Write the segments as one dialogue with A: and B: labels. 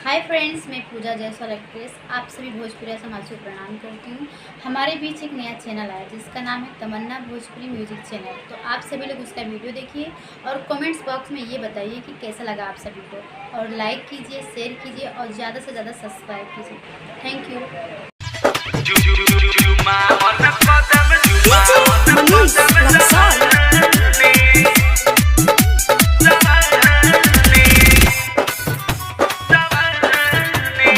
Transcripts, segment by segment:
A: Hi friends, मैं पूजा Jaiswal actress आप सभी भोजपुरी समाज को प्रणाम करती हूँ। हमारे बीच एक नया चैनल आया जिसका नाम है तमन्ना भोजपुरी म्यूजिक चैनल। तो आप सभी लोग उसका वीडियो देखिए और कमेंट्स बॉक्स में ये बताइए कि कैसा लगा आप सभी को, और लाइक कीजिए, शेयर कीजिए और ज़्यादा से ज़्यादा सब्सक्राइब कीजिए। Thank you.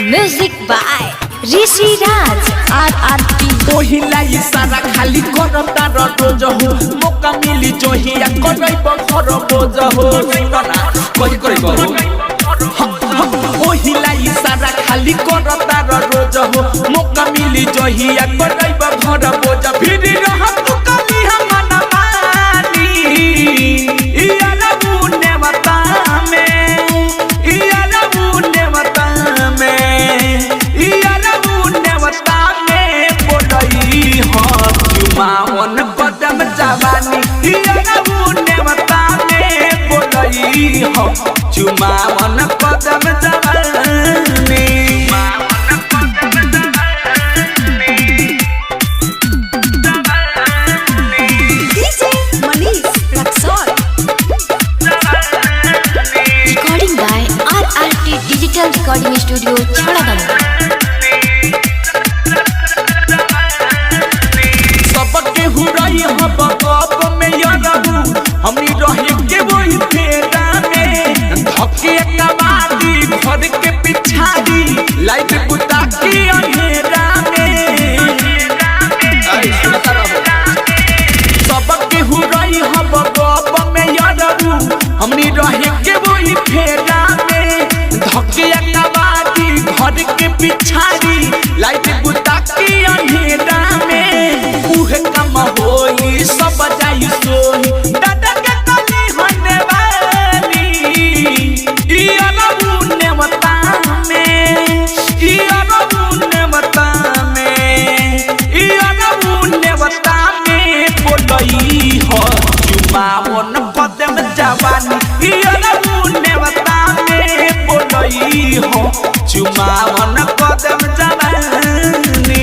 B: Music by Rishi Raj RRT।
C: पहिला इशारा खाली करता रोज हो, मौका मिली जोहिया करब घर बोझ हो। कही करो पहिला इशारा खाली करता रोज हो, मौका मिली जोहिया करब घर बोझ। फिर रह तू कभी हम न मानी यार मुने बता में, यार मुने बता में, यार मुने बता में बोलई हो चुमावन कदम जवानी। यार मुने बता में बोलई हो चुमावन कदम जवानी।
B: Recording by RRT digital recording studio छड़ागम।
C: सबके हुराई हम बाप में यारू हमनी रहे के वही फेरा में। धके कबाड़ी घर के पिछाड़ी लाइट बुता के अंधेरा में। सबके हुराई हम बाप में यारू हमनी रहे के वही फेरा में। धके कबाड़ी घर के पिछाड़ी लाइट बुता के अंधेरा में। उहे काम होई सब जाई सोई दादा के कली होने वाली। इया रबुने मता में, इया रबुने मता में, इया रबुने मता में बोलई हो चुमावन कदम जवानी। इया रबुने मता में बोलई हो चुमावन कदम जवानी।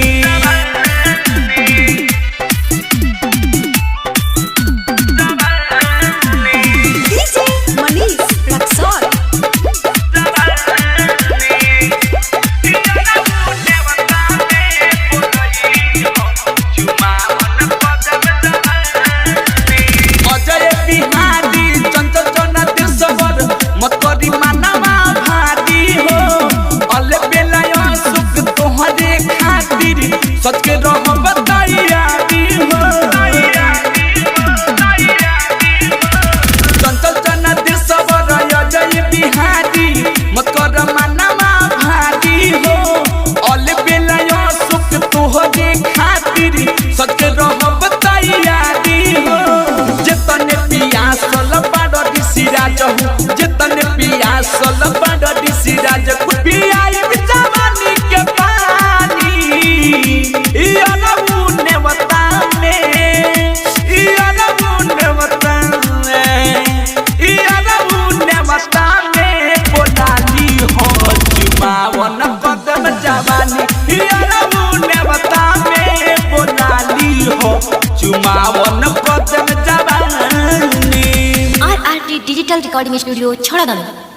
C: सच के रहो बताइया हो चंचल चना दिसवर अजय बिहारी मत कर मानवा भारी हो। अल बेलायो सुख तोहरे खातिर सच के रहो बताइया हो। जितने पियासल बड़ ऋषिराज हो, जितने पियासल बड़ ऋषिराज पियाई जवानी के पानी। यार मुने बता में, यार मुने बता में, यार मुने बता में बोलाली हो चुमावन कदम जवानी। यार मुने बता में बोलाली हो चुमावन कदम जवानी।
B: RRT digital recording studio छड़ागम।